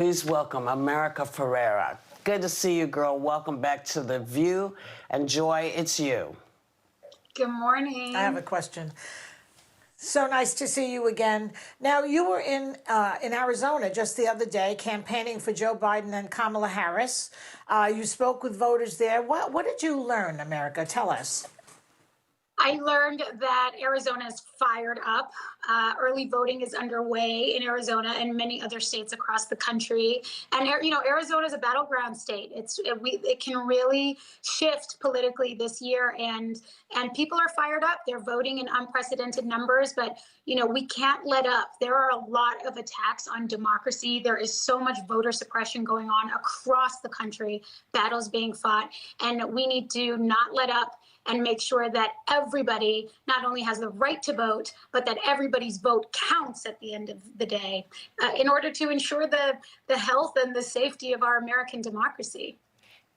Please welcome America Ferrera. Good to see you, girl. Welcome back to The View. And Joy, it's you. Good morning. I have a question. So nice to see you again. Now, you were in Arizona just the other day campaigning for Joe Biden and Kamala Harris. You spoke with voters there. What did you learn, America? Tell us. I learned that Arizona is fired up. Early voting is underway in Arizona and many other states across the country. And Arizona is a battleground state. It can really shift politically this year, and people are fired up. They're voting in unprecedented numbers, but we can't let up. There are a lot of attacks on democracy. There is so much voter suppression going on across the country, battles being fought, and we need to not let up and make sure that everybody not only has the right to vote, but that everybody's vote counts at the end of the day in order to ensure the health and the safety of our American democracy.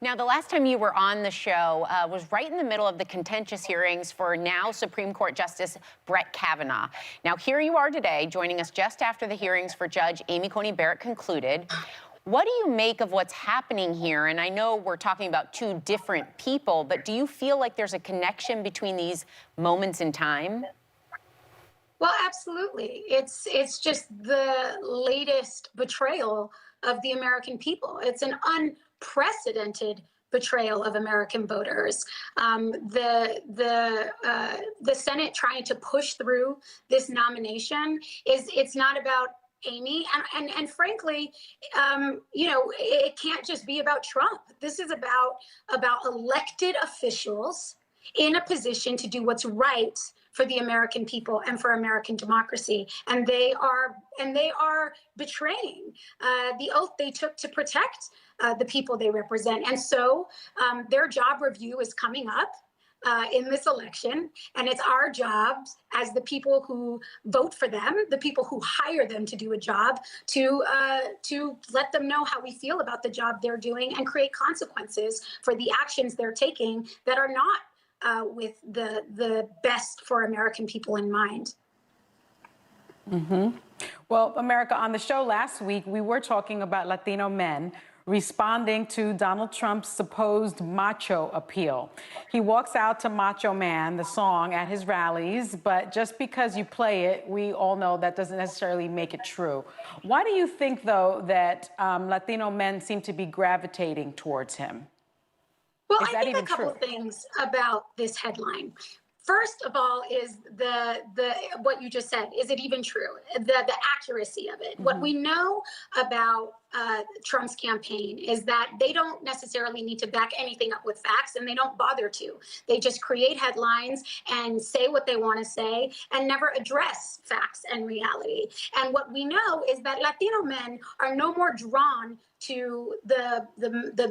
Now, the last time you were on the show was right in the middle of the contentious hearings for now Supreme Court Justice Brett Kavanaugh. Now, here you are today, joining us just after the hearings for Judge Amy Coney Barrett concluded. What do you make of what's happening here? And I know we're talking about two different people, but do you feel like there's a connection between these moments in time? Well, absolutely. It's just the latest betrayal of the American people. It's an unprecedented betrayal of American voters. The Senate trying to push through this nomination it's not about Amy, and frankly, it can't just be about Trump. This is about elected officials in a position to do what's right for the American people and for American democracy, and they are betraying the oath they took to protect the people they represent. And so their job review is coming up in this election, and it's our jobs as the people who vote for them, the people who hire them to do a job, to let them know how we feel about the job they're doing and create consequences for the actions they're taking that are not with the best for American people in mind. Mm-hmm. Well, America, on the show last week, we were talking about Latino men responding to Donald Trump's supposed macho appeal. He walks out to Macho Man, the song, at his rallies, but just because you play it, we all know that doesn't necessarily make it true. Why do you think, though, that Latino men seem to be gravitating towards him? Well, I think a couple of things about this headline. First of all, is the what you just said. Is it even true? The accuracy of it. Mm-hmm. What we know about Trump's campaign is that they don't necessarily need to back anything up with facts, and they don't bother to. They just create headlines and say what they want to say and never address facts and reality. And what we know is that Latino men are no more drawn to the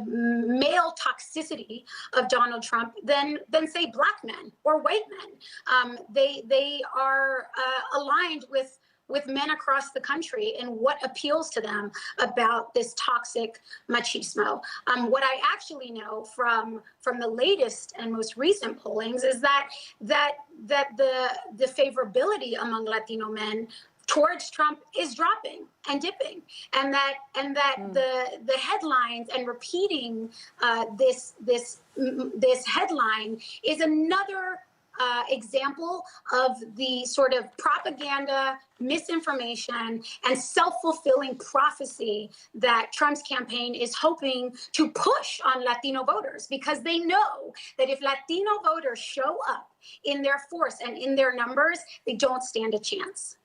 male toxicity of Donald Trump than say black men or white men. They are aligned with men across the country and what appeals to them about this toxic machismo. What I actually know from the latest and most recent pollings is that the favorability among Latino men towards Trump is dropping and dipping, and that the headlines and repeating this headline is another example of the sort of propaganda, misinformation, and self-fulfilling prophecy that Trump's campaign is hoping to push on Latino voters, because they know that if Latino voters show up in their force and in their numbers, they don't stand a chance.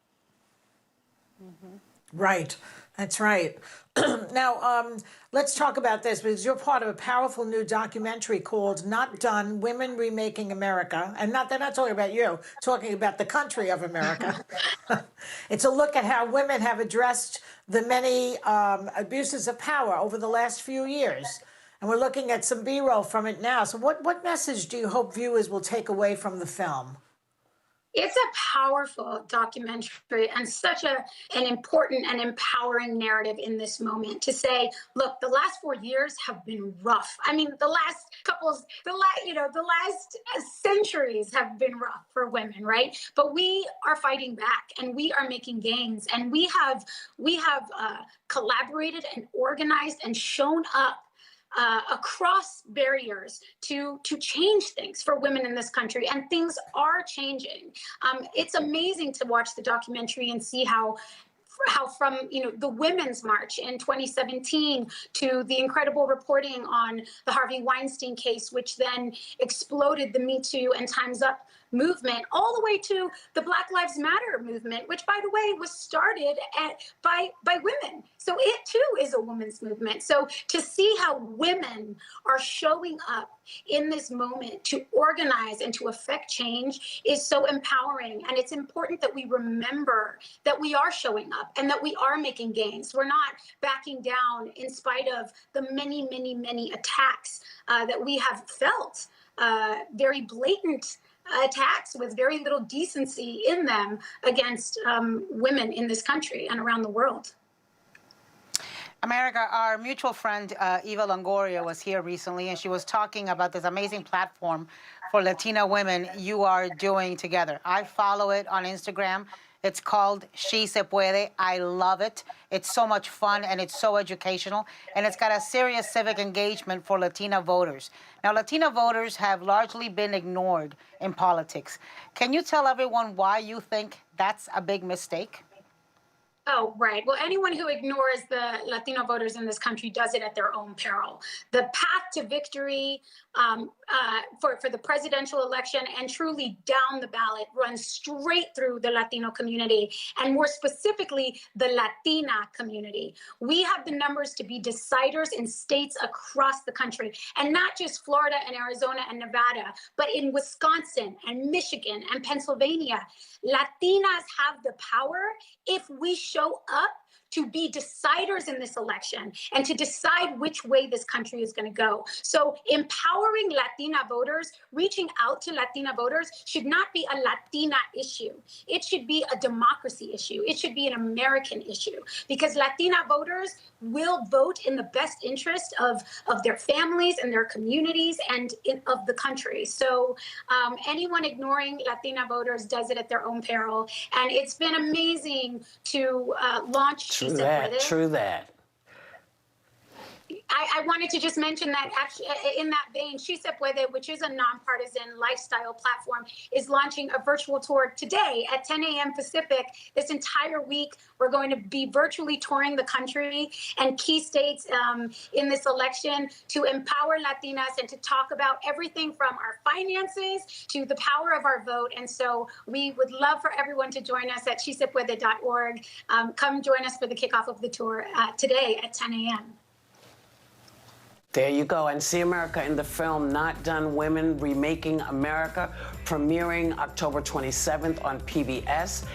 Mm-hmm. Right. That's right. Now, let's talk about this, because you're part of a powerful new documentary called Not Done, Women Remaking America. And they're not talking about you, talking about the country of America. It's a look at how women have addressed the many abuses of power over the last few years. And we're looking at some B-roll from it now. So what message do you hope viewers will take away from the film? It's a powerful documentary and such an important and empowering narrative in this moment to say, look, the last 4 years have been rough. I mean, the last centuries have been rough for women, right? But we are fighting back and we are making gains, and we have collaborated and organized and shown up across barriers to change things for women in this country, and things are changing. It's amazing to watch the documentary and see how from the Women's March in 2017 to the incredible reporting on the Harvey Weinstein case, which then exploded the Me Too and Time's Up movement, all the way to the Black Lives Matter movement, which, by the way, was started by women. So it too is a women's movement. So to see how women are showing up in this moment to organize and to affect change is so empowering. And it's important that we remember that we are showing up and that we are making gains. We're not backing down in spite of the many, many, many attacks that we have felt, very blatant attacks with very little decency in them against women in this country and around the world. America, our mutual friend Eva Longoria was here recently, and she was talking about this amazing platform for Latina women you are doing together. I follow it on Instagram. It's called Se Puede. I love it. It's so much fun and it's so educational, and it's got a serious civic engagement for Latina voters. Now, Latina voters have largely been ignored in politics. Can you tell everyone why you think that's a big mistake? Oh, right. Well, anyone who ignores the Latino voters in this country does it at their own peril. The path to victory for the presidential election and truly down the ballot runs straight through the Latino community, and more specifically, the Latina community. We have the numbers to be deciders in states across the country, and not just Florida and Arizona and Nevada, but in Wisconsin and Michigan and Pennsylvania. Latinas have the power if we show up to be deciders in this election and to decide which way this country is going to go. So empowering Latina voters, reaching out to Latina voters should not be a Latina issue. It should be a democracy issue. It should be an American issue, because Latina voters will vote in the best interest of their families and their communities and of the country. So anyone ignoring Latina voters does it at their own peril. And it's been amazing to launch True that, true that. I wanted to just mention that actually, in that vein, Se Puede, which is a nonpartisan lifestyle platform, is launching a virtual tour today at 10 a.m. Pacific. This entire week, we're going to be virtually touring the country and key states in this election to empower Latinas and to talk about everything from our finances to the power of our vote. And so we would love for everyone to join us at sepuede.org. Come join us for the kickoff of the tour today at 10 a.m. There you go. And see America in the film Not Done Women, Remaking America, premiering October 27th on PBS.